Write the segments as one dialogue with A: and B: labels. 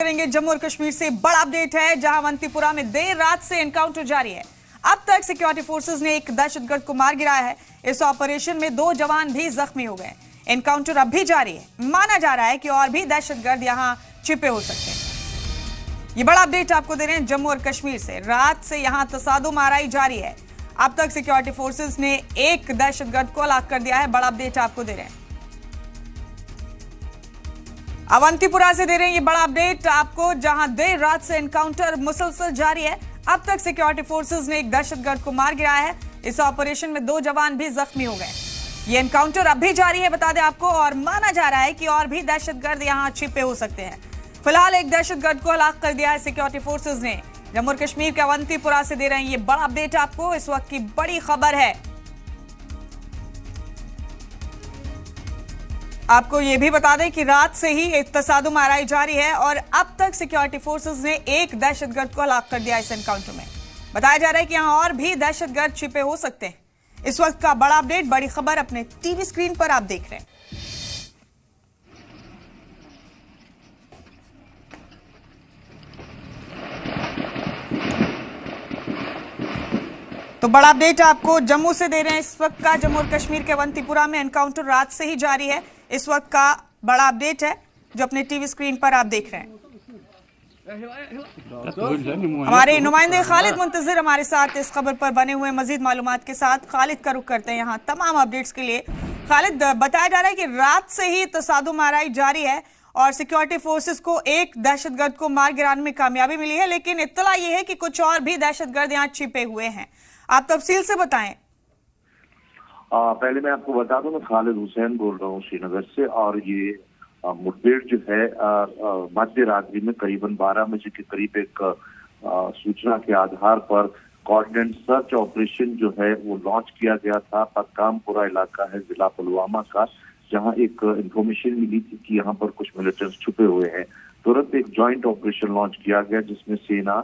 A: करेंगे जम्मू और कश्मीर से बड़ा अपडेट है, जहां अवंतीपुरा में देर रात से एनकाउंटर जारी है। अब तक सिक्योरिटी फोर्सेस ने एक दहशतगर्द को मार गिराया है। इस ऑपरेशन में 2 जवान भी जख्मी हो गए। एनकाउंटर अब भी जारी है। माना जा रहा है कि और भी दहशतगर्द यहां छिपे हो सकते हैं। ये बड़ा अपडेट आपको दे रहे हैं जम्मू और कश्मीर से। रात से यहां तसादुम आराई जारी है। अब तक सिक्योरिटी फोर्सेस ने एक दहशतगर्द को हलाक कर दिया है। बड़ा अपडेट आपको दे रहे हैं, अवंतीपुरा से दे रहे हैं ये बड़ा अपडेट आपको, जहां देर रात से एनकाउंटर मुसलसल जारी है। अब तक सिक्योरिटी फोर्सेस ने एक दहशतगर्द को मार गिराया है। इस ऑपरेशन में 2 जवान भी जख्मी हो गए। ये एनकाउंटर अब भी जारी है, बता दें आपको, और माना जा रहा है कि और भी दहशतगर्द यहां छिपे हो सकते हैं। फिलहाल एक दहशतगर्द को हलाक कर दिया है सिक्योरिटी फोर्सेज ने। जम्मू और कश्मीर के अवंतीपुरा से दे रहे हैं ये बड़ा अपडेट आपको। इस वक्त की बड़ी खबर है, आपको यह भी बता दें कि रात से ही एक तसादुम आराई जारी है और अब तक सिक्योरिटी फोर्सेस ने एक दहशतगर्द को हलाक कर दिया। इस एनकाउंटर में बताया जा रहा है कि यहां और भी दहशतगर्द छिपे हो सकते हैं। इस वक्त का बड़ा अपडेट, बड़ी खबर अपने टीवी स्क्रीन पर आप देख रहे हैं। तो बड़ा अपडेट आपको जम्मू से दे रहे हैं। इस वक्त का जम्मू और कश्मीर के अवंतीपुरा में एनकाउंटर रात से ही जारी है। इस वक्त का बड़ा अपडेट है जो अपने टीवी स्क्रीन पर आप देख रहे हैं। हमारे नुमाइंदे खालिद मुंतजिर हमारे साथ इस खबर पर बने हुए मजीद मालूमात के साथ। खालिद का रुख करते हैं यहाँ तमाम अपडेट्स के लिए। खालिद, बताया जा रहा है कि रात से ही तसादुम आराई जारी है और सिक्योरिटी फोर्सेस को एक दहशतगर्द को मार गिराने में कामयाबी मिली है, लेकिन इत्तला यह है कि कुछ और भी दहशतगर्द यहाँ छिपे हुए हैं। आप तफसील से बताएं।
B: पहले मैं आपको बता दूं, मैं खालिद हुसैन बोल रहा हूँ श्रीनगर से। और ये मुठभेड़ जो है मध्य रात्रि में करीबन 12 बजे के करीब एक सूचना के आधार पर कोऑर्डिनेट सर्च ऑपरेशन जो है वो लॉन्च किया गया था। पतकामपुरा इलाका है जिला पुलवामा का, जहां एक इंफॉर्मेशन मिली थी कि यहाँ पर कुछ मिलिटेंट्स छुपे हुए हैं। तुरंत एक जॉइंट ऑपरेशन लॉन्च किया गया जिसमें सेना,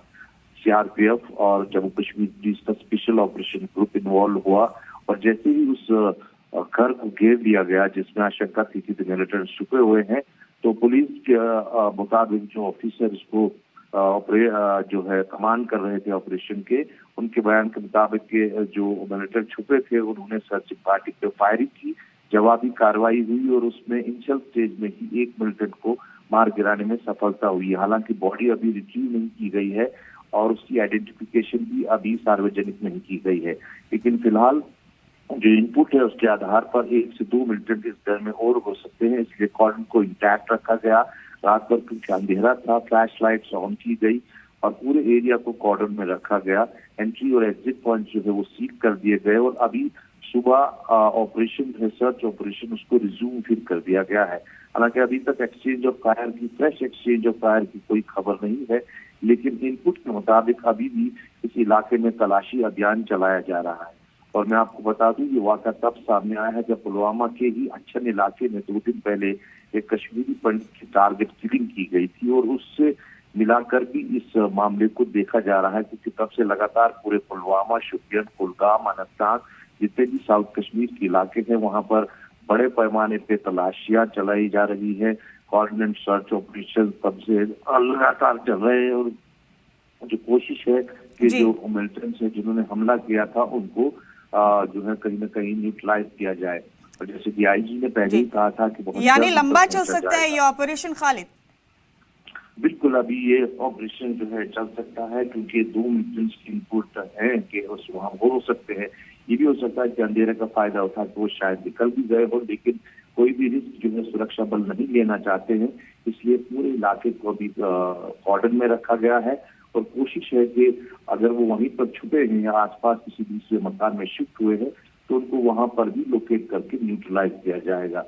B: सीआरपीएफ और जम्मू कश्मीर पुलिस का स्पेशल ऑपरेशन ग्रुप इन्वॉल्व हुआ। और जैसे ही उस घर को घेर लिया गया जिसमें आशंका थी कि मिलिटेंट्स छुपे हुए हैं, तो पुलिस के मुताबिक जो ऑफिसर इसको जो है कमांड कर रहे थे ऑपरेशन के, उनके बयान के मुताबिक के जो मिलिटेंट छुपे थे उन्होंने सर्चिंग पार्टी पे फायरिंग की। जवाबी कार्रवाई हुई और उसमें इनिशियल स्टेज में ही एक मिलिटेंट को मार गिराने में सफलता हुई। हालांकि बॉडी अभी रिट्रीव नहीं की गई है और उसकी आइडेंटिफिकेशन भी अभी सार्वजनिक नहीं की गई है, लेकिन फिलहाल जो इनपुट है उसके आधार पर 1 से 2 मिलिटेंट इस घर में और हो सकते हैं, इसलिए कॉर्डन को इंटैक्ट रखा गया। रात भर क्योंकि अंधेरा था, फ्लैश लाइट्स ऑन की गई और पूरे एरिया को कॉर्डन में रखा गया। एंट्री और एग्जिट पॉइंट जो है वो सील कर दिए गए और अभी सुबह ऑपरेशन सर्च ऑपरेशन उसको रिज्यूम फिर कर दिया गया है। हालांकि अभी तक एक्सचेंज ऑफ फायर की, फ्रेश एक्सचेंज ऑफ फायर की कोई खबर नहीं है, लेकिन इनपुट के मुताबिक अभी भी इस इलाके में तलाशी अभियान चलाया जा रहा है। और मैं आपको बता दूं, ये वाक़ा तब सामने आया है जब पुलवामा के ही अच्छन इलाके में 2 दिन पहले एक कश्मीरी पंडित की टारगेट किलिंग की गई थी और उससे मिलाकर भी इस मामले को देखा जा रहा है, क्योंकि तब से लगातार पूरे पुलवामा, शोपियान, कुलगाम, अनंतनाग जितने भी साउथ कश्मीर के इलाके हैं वहां पर बड़े पैमाने पे तलाशियां चलाई जा रही है। कोऑर्डिनेट सर्च ऑपरेशन तब से लगातार चल रहे हैं और जो कोशिश है कि जो मिलिटेंट्स है जिन्होंने हमला किया था उनको जो है कहीं ना कहीं न्यूट्रलाइज किया जाए। और जैसे कि आईजी ने पहले ही कहा था कि बहुत
A: यानी लंबा चल सकता है ये ऑपरेशन। खालिद,
B: बिल्कुल अभी ये ऑपरेशन जो है चल सकता है, क्योंकि 2 मिलिटेंट्स की इनपुट है कि उस वहाँ हो सकते हैं। ये भी हो सकता है कि अंधेरे का फायदा उठा के वो शायद निकल भी गए हो, लेकिन कोई भी रिस्क जो है सुरक्षा बल नहीं लेना चाहते हैं, इसलिए पूरे इलाके को अभी कॉर्डन में रखा गया है। और कोशिश है कि अगर वो वहीं पर छुपे हैं या आसपास किसी दूसरे मकान में शिफ्ट हुए हैं तो उनको वहां पर भी लोकेट करके न्यूट्रलाइज किया जाएगा।